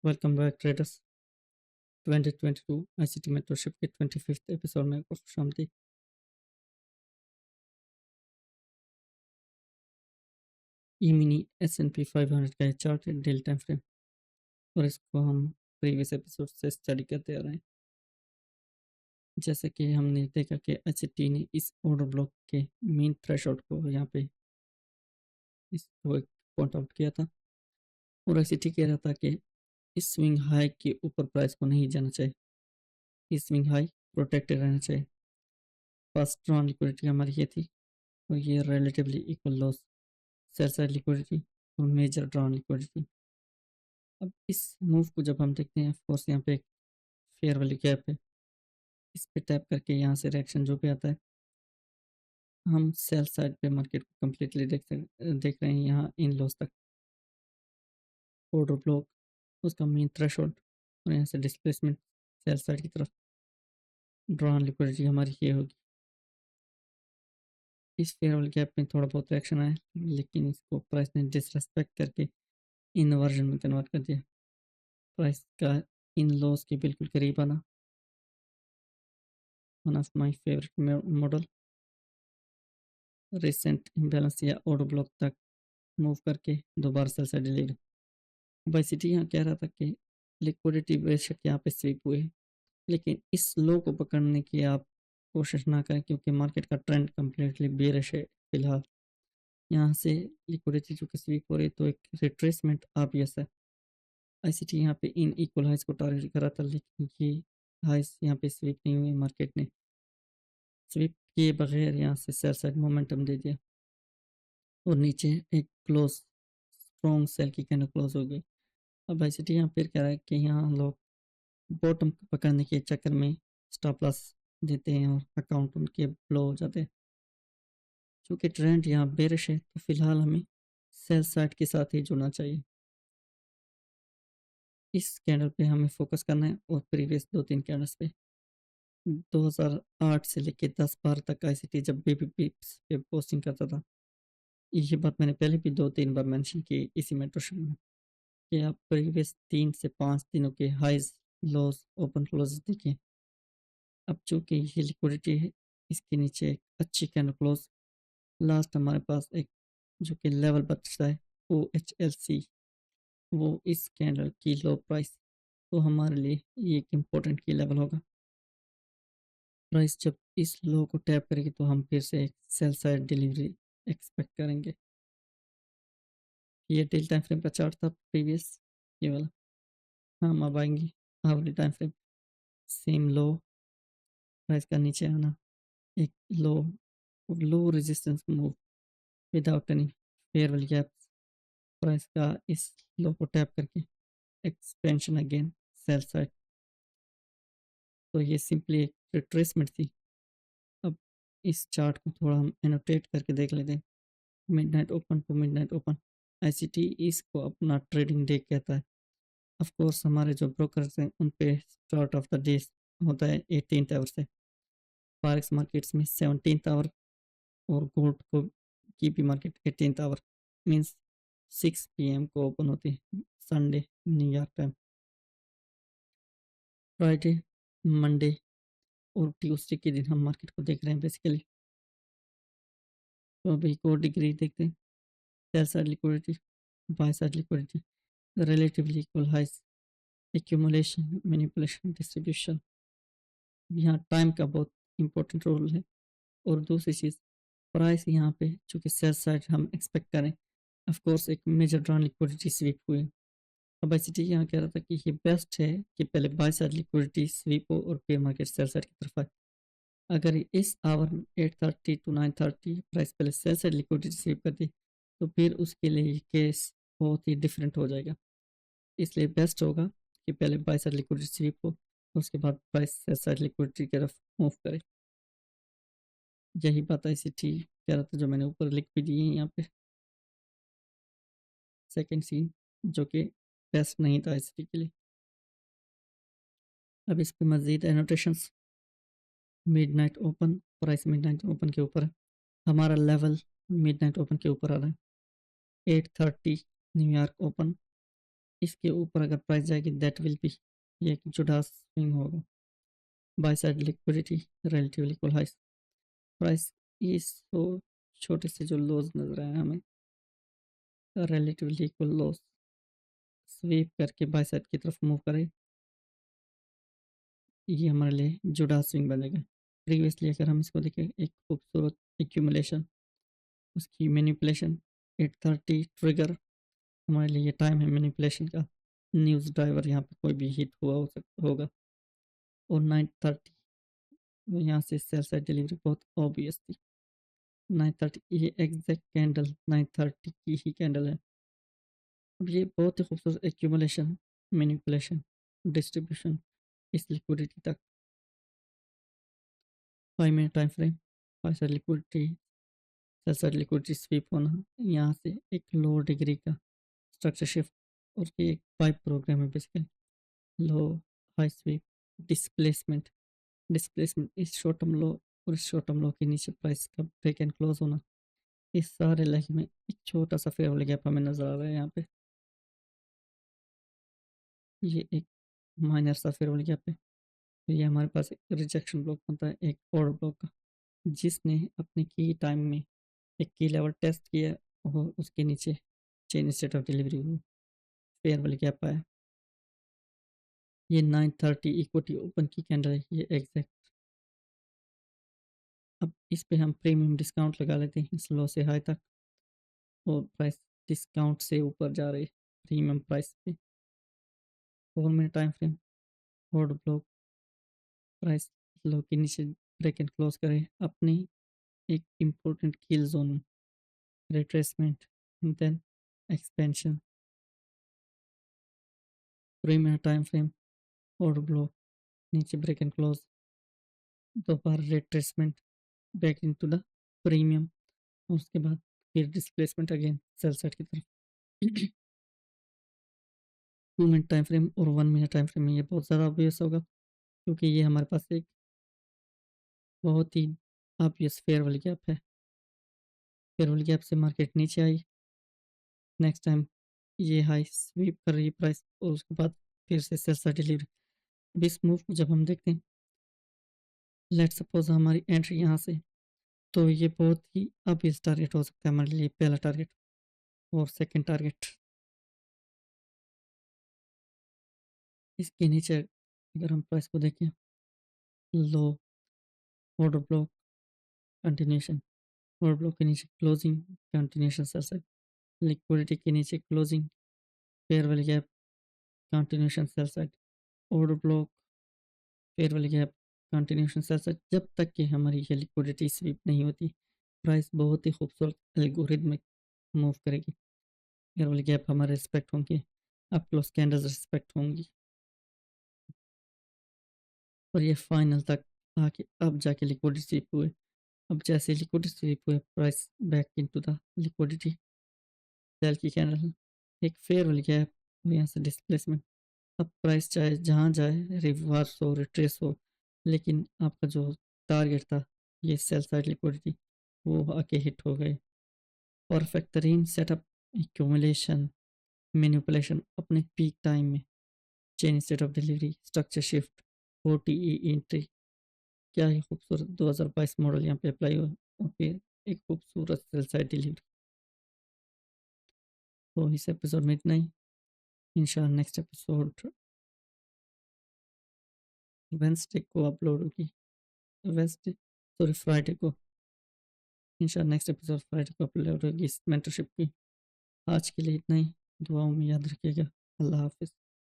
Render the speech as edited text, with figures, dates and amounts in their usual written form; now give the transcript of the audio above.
Welcome back traders 2022 ICT mentorship के 25th episode में आपको खुशामदीद। ई मिनी S&P 500 का चार्ट है डेली टाइम फ्रेम और इसको हम प्रीवियस एपिसोड से स्टडी करते आ रहे हैं। जैसे कि हमने देखा कि आईसीटी ने इस ऑर्डर ब्लॉक के मेन थ्रेशोल्ड को यहाँ पे इसको पॉइंट आउट किया था और आईसीटी कह रहा था कि इस स्विंग हाई के ऊपर प्राइस को नहीं जाना चाहिए, इस स्विंग हाई प्रोटेक्टेड रहना चाहिए। फर्स्ट ड्रॉन लिक्विडिटी हमारी ये थी और ये relatively equal loss, cell side liquidity और मेजर ड्रॉन लिक्विडिटी। अब इस मूव को जब हम देखते हैं, फोर्स यहाँ पे एक फेयर वाली गैप है, इस पे टैप करके यहाँ से रिएक्शन जो भी आता है हम सेल साइड पे मार्केट को कम्प्लीटली देख रहे हैं। यहाँ इन लॉस तक ऑर्डर ब्लॉक, उसका मेन थ्रेशोल्ड और यहाँ से डिस्प्लेसमेंट सेल साइड की तरफ ड्रॉन लिक्विडिटी हमारी ये होगी। इस फेयर वाली गैप में थोड़ा बहुत रिएक्शन आया लेकिन इसको प्राइस ने डिसरेस्पेक्ट करके इन्वर्जन में कन्वर्ट कर दिया। प्राइस का इन लॉस के बिल्कुल करीब आना, one of my favourite model, recent imbalance या ऑर्डर ब्लॉक तक मूव करके दोबारा सेल साइड डिलीवरी। बाईसिटी यहाँ कह रहा था कि लिक्विडिटी बेशक यहाँ पे स्वीप हुए लेकिन इस लो को पकड़ने की आप कोशिश ना करें क्योंकि मार्केट का ट्रेंड कम्प्लीटली बेरिश है फिलहाल। यहाँ से लिक्विडिटी जो कि स्वीप हो रही है तो एक रिट्रेसमेंट ऑब्वियस है। आईसीटी यहाँ पे इन इक्वल हाइस को टारगेट करा था लेकिन ये हाइस यहाँ पे स्वीप नहीं हुए, मार्केट ने स्वीप किए बगैर यहाँ से सेल साइड मोमेंटम दे दिया और नीचे एक क्लोज स्ट्रॉन्ग सेल की कैंडल क्लोज हो गई। अब आईसीटी यहाँ फिर कह रहा है कि यहाँ लोग बॉटम पकड़ने के चक्कर में स्टॉप लॉस देते हैं और अकाउंट उनके ब्लो हो जाते हैं। चूँकि ट्रेंड यहाँ बेरिश है तो फिलहाल हमें सेल साइड के साथ ही जुड़ना चाहिए। इस कैंडल पे हमें फोकस करना है और प्रीवियस 2-3 कैंडल्स पे 2008 से लेके 10-12 तक आईसीटी जब भी पिप्स पे पोस्टिंग करता था, ये बात मैंने पहले भी 2-3 बार मेंशन की इसी मेंटरशिप में कि आप प्रीवियस 3 से 5 दिनों के हाइज लॉस ओपन क्लोज देखिए। अब चूँकि ये लिक्विडिटी है, इसके नीचे एक अच्छी कैंडल क्लोज, लास्ट हमारे पास एक जो कि लेवल बचता है OHLC, वो इस कैंडल की लो प्राइस, तो हमारे लिए ये एक इम्पोर्टेंट की लेवल होगा। प्राइस जब इस लो को टैप करेगी तो हम फिर से एक सेल साइड डिलीवरी एक्सपेक्ट करेंगे। ये डेली टाइम फ्रेम का चार्ट था प्रीवियस, ये वाला। हम अब आएंगे hourly time frame, same low, price का नीचे आना, एक low low resistance move without any fair वाली गैप, प्राइस का इस लो को टैप करके एक्सपेंशन अगेन सेल साइड। तो ये सिंपली एक रिट्रेसमेंट थी। अब इस चार्ट को थोड़ा हम एनोटेट करके देख लेते हैं। Midnight open to midnight open, ICT इसको अपना ट्रेडिंग डे कहता है। ऑफ कोर्स हमारे जो ब्रोकर्स हैं उन पे स्टार्ट ऑफ द डे होता है 18th आवर से, फॉरेक्स मार्केट्स में 17th आवर और गोल्ड को की भी market 18th hour means 6 PM को ओपन होती है Sunday New York time. Friday, Monday और ट्यूसडे के दिन हम मार्केट को देख रहे हैं बेसिकली। तो अभी एक और डिग्री देखते हैं, sell side liquidity, buy side liquidity, relatively equal highs, accumulation, manipulation, distribution. यहाँ टाइम का बहुत इंपॉर्टेंट रोल है। और दूसरी चीज़ प्राइस यहाँ पे चूँकि सेल साइड हम एक्सपेक्ट करें, ऑफ कोर्स एक मेजर ड्रॉन लिक्विडिटी स्वीप हुई। अब आईसीटी यहाँ कह रहा था कि ये बेस्ट है कि पहले बाय साइड लिक्विडिटी स्वीप हो और फिर मार्केट सेल साइड की तरफ आए। अगर इस आवर में 8:30 to 9:30 प्राइस पहले सेल साइड लिक्विडिटी स्वीप कर दी तो फिर उसके लिए ये केस बहुत ही डिफरेंट हो जाएगा। इसलिए बेस्ट होगा कि पहले बाय साइड लिक्विडिटी स्वीप हो उसके बाद प्राइस सेल साइड लिक्विडिटी की तरफ मूव करे। यही बात आईसीटी कह रहा था जो मैंने ऊपर लिख भी दी है यहाँ पे। सेकेंड सीन जो कि बेस्ट नहीं था आईसीटी के लिए। अब इस पर मज़ीद annotations, midnight open, price midnight open के ऊपर है, हमारा लेवल मिडनाइट ओपन के ऊपर आ रहा है 8:30 न्यूयॉर्क ओपन, इसके ऊपर अगर प्राइस जाएगी दैट विल बी, ये एक जुड़ा स्विंग होगा। Buy side liquidity relatively equal highs, price इस तो छोटे से जो लोज नजर आए हमें रिलेटिवली इक्वल लोज स्वीप करके बाय साइड की तरफ मूव करे, ये हमारे लिए जुड़ा स्विंग बनेगा। प्रीवियसली अगर हम इसको देखें एक खूबसूरत एक्यूमुलेशन, उसकी मैनिपुलेशन 8:30 ट्रिगर हमारे लिए ये टाइम है मैनिपुलेशन का। न्यूज़ ड्राइवर यहाँ पे कोई भी हिट हुआ हो सकता होगा। और 9:30 यहाँ से सेल साइड डिलीवरी बहुत ऑब्वियस थी। 9:30 ये एग्जैक्ट कैंडल 9:30 की ही कैंडल है। अब ये बहुत ही खूबसूरत एक्यूमुलेशन, मैनिपुलेशन, डिस्ट्रीब्यूशन इस लिक्विडिटी तक 5 minute time frame, 5 side liquidity, cell side liquidity SVEEP होना, यहाँ से एक लोअर डिग्री का स्ट्रक्चर शिफ्ट, और ये एक पाइप प्रोग्राम है बेसिकली। लो हाई स्वीप डिस्प्लेसमेंट, डिस्प्लेसमेंट इस शॉर्ट टर्म लो और इस शॉर्ट टर्म लो के नीचे प्राइस का ब्रेक एंड क्लोज होना, इस सारे लेग में एक छोटा सा फेयर वाले गैप हमें नजर आ रहा है यहाँ पे। ये एक माइनर सा फेयर वाले गैप है। तो ये हमारे पास एक रिजेक्शन ब्लॉक बनता है एक और ब्लॉक का, जिसने अपने की टाइम में एक की लेवल टेस्ट किया और उसके नीचे चेन स्टेट ऑफ डिलीवरी हुई, फेयर वाले गैप आया। ये 9:30 इक्विटी ओपन की कैंडल है ये एग्जैक्ट। अब इस पे हम प्रीमियम डिस्काउंट लगा लेते हैं इस लो से हाई तक, और प्राइस डिस्काउंट से ऊपर जा रही है प्रीमियम प्राइस पे। 4 minute time frame, hold block, price low के नीचे ब्रेक एंड क्लोज करे अपनी एक इम्पोर्टेंट किल जोन में, retracement and then expansion. 3 minute time frame, hold block, नीचे ब्रेक एंड क्लोज, दोबारा retracement back into the premium, उसके बाद फिर डिस्प्लेसमेंट अगेन सेल साइड की तरफ। 2 मिनट टाइम फ्रेम और 1 मिनट टाइम फ्रेम में ये बहुत ज़्यादा ऑब्वियस होगा, क्योंकि ये हमारे पास एक बहुत ही ऑब्वियस फेयर वाली गैप है। फेयर वाली गैप से मार्केट नीचे आई, नेक्स्ट टाइम ये हाई स्वीप कर रही है प्राइस, और उसके बाद फिर से सेल साइड डिलीवरी। अब इस मूव को जब हम देखते हैं, लेट सपोज हमारी एंट्री यहाँ से, तो ये बहुत ही ऑब्वियस टारगेट हो सकता है हमारे लिए, पहला टारगेट। और सेकंड टारगेट इसके नीचे अगर हम प्राइस को देखें, low, order block, continuation, order block के नीचे closing, continuation sell side, liquidity के नीचे क्लोजिंग, फेयर वाली gap, continuation sell side, order block, fair वाली गैप, कंटिन्यूशन सेल साइड। जब तक कि हमारी ये लिक्विडिटी स्वीप नहीं होती, प्राइस बहुत ही खूबसूरत एल्गोरिथमिक मूव करेगी। फेयर वाली गैप हमारे रिस्पेक्ट होंगे, अप क्लोज कैंडल्स रिस्पेक्ट होंगी, और ये फाइनल तक आके अब जाके लिक्विडिटी स्वीप हुए। अब जैसे लिक्विडिटी स्वीप हुए, price back into the liquidity, sell की कैंडल, एक फेयर वाली गैप, और यहाँ से डिस्प्लेसमेंट। अब प्राइस चाहे जहाँ जाए, रिवर्स हो रिट्रेस हो, लेकिन आपका जो टारगेट था ये सेल साइड लिक्विडिटी, वो आके हिट हो गए। परफेक्ट तरीन सेटअप, एक्यूमुलेशन, मैनिपुलेशन अपने पीक टाइम में, chain state of delivery, structure shift, OTE entry, क्या ही खूबसूरत 2022 मॉडल यहाँ पे अप्लाई हुआ, और फिर एक खूबसूरत सेल साइड डिलीवरी। तो इस एपिसोड में इतना ही, इंशाल्लाह नेक्स्ट एपिसोड वेंसडे को अपलोड होगी, वेंसडे सॉरी फ्राइडे को, इंशाल्लाह नेक्स्ट एपिसोड फ्राइडे को अपलोड होगी इस मेंटरशिप की। आज के लिए इतना ही, दुआओं में याद रखिएगा। अल्लाह हाफिज़।